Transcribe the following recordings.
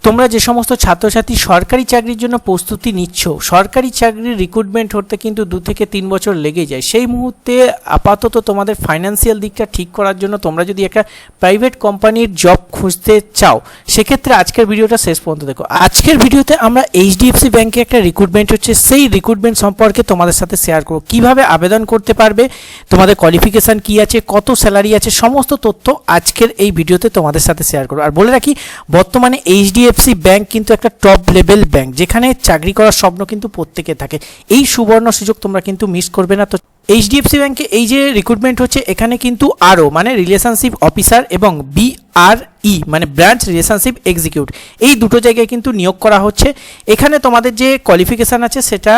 তোমরা যে সমস্ত ছাত্রছাত্রী সরকারি চাকরির জন্য প্রস্তুতি নিচ্ছ, সরকারি চাকরির রিক্রুটমেন্ট হতে কিন্তু 2 থেকে 3 বছর লেগে যায়। সেই মুহূর্তে আপাতত তোমাদের ফাইন্যান্সিয়াল দিকটা ঠিক করার জন্য তোমরা যদি একটা প্রাইভেট কোম্পানির জব খুঁজতে চাও, সেক্ষেত্রে আজকের ভিডিওটা শেষ পর্যন্ত দেখো। আজকের ভিডিওতে আমরা এইচডিএফসি ব্যাংকে একটা রিক্রুটমেন্ট হচ্ছে, সেই রিক্রুটমেন্ট সম্পর্কে তোমাদের সাথে শেয়ার করব। কিভাবে আবেদন করতে পারবে, তোমাদের কোয়ালিফিকেশান কী আছে, কত স্যালারি আছে, সমস্ত তথ্য আজকের এই ভিডিওতে তোমাদের সাথে শেয়ার করব। আর বলে রাখি, বর্তমানে এইচডিএফসি ব্যাংক কিন্তু একটা টপ লেভেল ব্যাংক, যেখানে চাকরি করার স্বপ্ন কিন্তু প্রত্যেকের থাকে। এই সুবর্ণ সুযোগ তোমরা কিন্তু মিস করবে না। তো এইচডিএফসি ব্যাংকে এই যে রিক্রুটমেন্ট হচ্ছে, এখানে কিন্তু আরও মানে রিলেশনশিপ অফিসার এবং BRE মানে ব্রাঞ্চ রিলেশনশিপ এক্সিকিউটিভ, এই দুটো জায়গায় কিন্তু নিয়োগ করা হচ্ছে। এখানে তোমাদের যে কোয়ালিফিকেশান আছে সেটা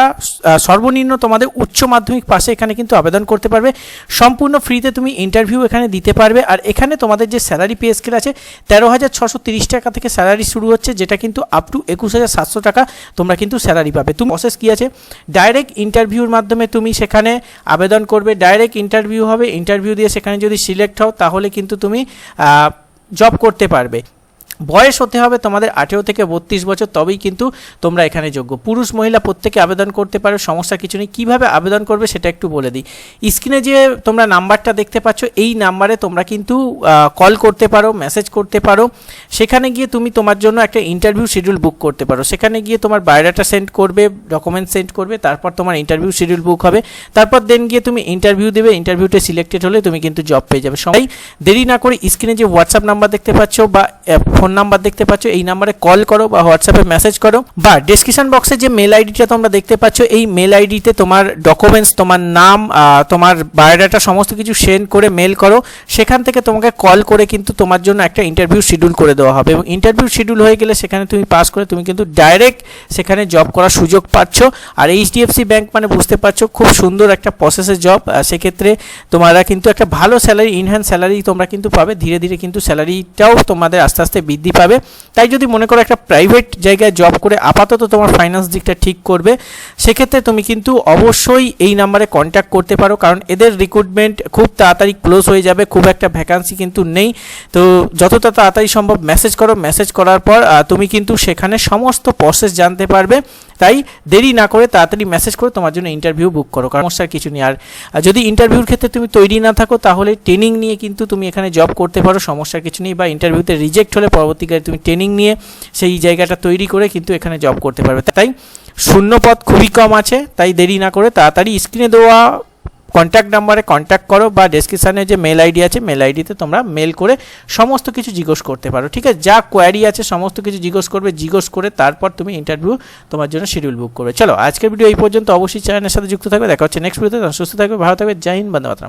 সর্বনিম্ন তোমাদের উচ্চ মাধ্যমিক পাশে এখানে কিন্তু আবেদন করতে পারবে। সম্পূর্ণ ফ্রিতে তুমি ইন্টারভিউ এখানে দিতে পারবে। আর এখানে তোমাদের যে স্যালারি পে স্কেল আছে, 13,630 টাকা থেকে স্যালারি শুরু হচ্ছে, যেটা কিন্তু আপ টু 21,700 টাকা তোমরা কিন্তু স্যালারি পাবে। তুমি প্রসেস কী আছে, ডাইরেক্ট ইন্টারভিউর মাধ্যমে তুমি সেখানে আবেদন করবে, ডাইরেক্ট ইন্টারভিউ হবে, ইন্টারভিউ দিয়ে সেখানে যদি সিলেক্ট হও তাহলে কিন্তু তুমি জব করতে পারবে। বয়স হতে হবে তোমাদের 18 থেকে 32 বছর, তবেই কিন্তু তোমরা এখানে যোগ্য। পুরুষ মহিলা প্রত্যেকে আবেদন করতে পারো, সমস্যা কিছু নেই। কীভাবে আবেদন করবে সেটা একটু বলে দিই। স্ক্রিনে যে তোমরা নাম্বারটা দেখতে পাচ্ছ, এই নাম্বারে তোমরা কিন্তু কল করতে পারো, মেসেজ করতে পারো। সেখানে গিয়ে তুমি তোমার জন্য একটা ইন্টারভিউ শিডিউল বুক করতে পারো। সেখানে গিয়ে তোমার বায়োডাটা সেন্ড করবে, ডকুমেন্ট সেন্ড করবে, তারপর তোমার ইন্টারভিউ শিডিউল বুক হবে। তারপর দেন গিয়ে তুমি ইন্টারভিউ দেবে, ইন্টারভিউতে সিলেক্টেড হলে তুমি কিন্তু জব পেয়ে যাবে। সবাই দেরি না করে স্ক্রিনে যে হোয়াটসঅ্যাপ নাম্বার দেখতে পাচ্ছ বা ফোন নাম্বার দেখতে পাচ্ছ, এই নাম্বারে কল করো বা হোয়াটসঅ্যাপে মেসেজ করো, বা ডেসক্রিপশন বক্সে যে মেল আইডিটা তোমরা দেখতে পাচ্ছ, এই মেল আইডিতে তোমার ডকুমেন্টস, তোমার নাম, তোমার বায়োডাটা সমস্ত কিছু সেন্ড করে মেল করো। সেখান থেকে তোমাকে কল করে কিন্তু তোমার জন্য একটা ইন্টারভিউ শিডিউল করে দেওয়া হবে, এবং ইন্টারভিউ শিডিউল হয়ে গেলে সেখানে তুমি পাস করে তুমি কিন্তু ডাইরেক্ট সেখানে জব করার সুযোগ পাচ্ছ। আর এইচডিএফসি ব্যাংক মানে বুঝতে পারছো খুব সুন্দর একটা প্রসেসের জব। সেক্ষেত্রে তোমরা কিন্তু একটা ভালো স্যালারি, ইনহ্যান্স স্যালারি তোমরা কিন্তু পাবে। ধীরে ধীরে কিন্তু স্যালারিটাও তোমাদের আস্তে আস্তে বৃদ্ধি পাবে। তাই যদি মনে করো একটা প্রাইভেট জায়গায় জব করে আপাতত তোমার ফাইন্যান্স দিকটা ঠিক করবে, সেক্ষেত্রে তুমি কিন্তু অবশ্যই এই নাম্বারে কন্ট্যাক্ট করতে পারো, কারণ এদের রিক্রুটমেন্ট খুব তাড়াতাড়ি ক্লোজ হয়ে যাবে, খুব একটা ভ্যাকান্সি কিন্তু নেই। তো যতটা তাড়াতাড়ি সম্ভব মেসেজ করো, মেসেজ করার পর তুমি কিন্তু সেখানে সমস্ত প্রসেস জানতে পারবে। তাই দেরি না করে তাড়াতাড়ি মেসেজ করে তোমার জন্য ইন্টারভিউ বুক করো, কারণ সমস্যার কিছু নেই। আর যদি ইন্টারভিউর ক্ষেত্রে তুমি তৈরি না থাকো, তাহলে ট্রেনিং নিয়ে কিন্তু তুমি এখানে জব করতে পারো, সমস্যার কিছু নেই। বা ইন্টারভিউতে রিজেক্ট হলে পরবর্তীকালে তুমি ট্রেনিং নিয়ে সেই জায়গাটা তৈরি করে কিন্তু এখানে জব করতে পারবে। তাই শূন্য পদ খুবই কম আছে, তাই দেরি না করে তাড়াতাড়ি স্ক্রিনে দেওয়া কন্ট্যাক্ট নাম্বারে কন্ট্যাক্ট করো, বা ডেসক্রিপশানে যে মেল আইডি আছে, মেল আইডিতে তোমরা মেল করে সমস্ত কিছু জিজ্ঞেস করতে পারো। ঠিক আছে, যা কোয়ারি আছে সমস্ত কিছু জিজ্ঞেস করবে, জিজ্ঞেস করে তারপর তুমি ইন্টারভিউ তোমার জন্য শিডিউল বুক করবে। চলো, আজকের ভিডিও এই পর্যন্ত। অবশ্যই চ্যানেলের সাথে যুক্ত থাকবে। দেখা হচ্ছে নেক্সট ভিডিওতে। সুস্থ থাকবে, ভালো থাকবে। জয় হিন্দ, বন্দে মাতরম।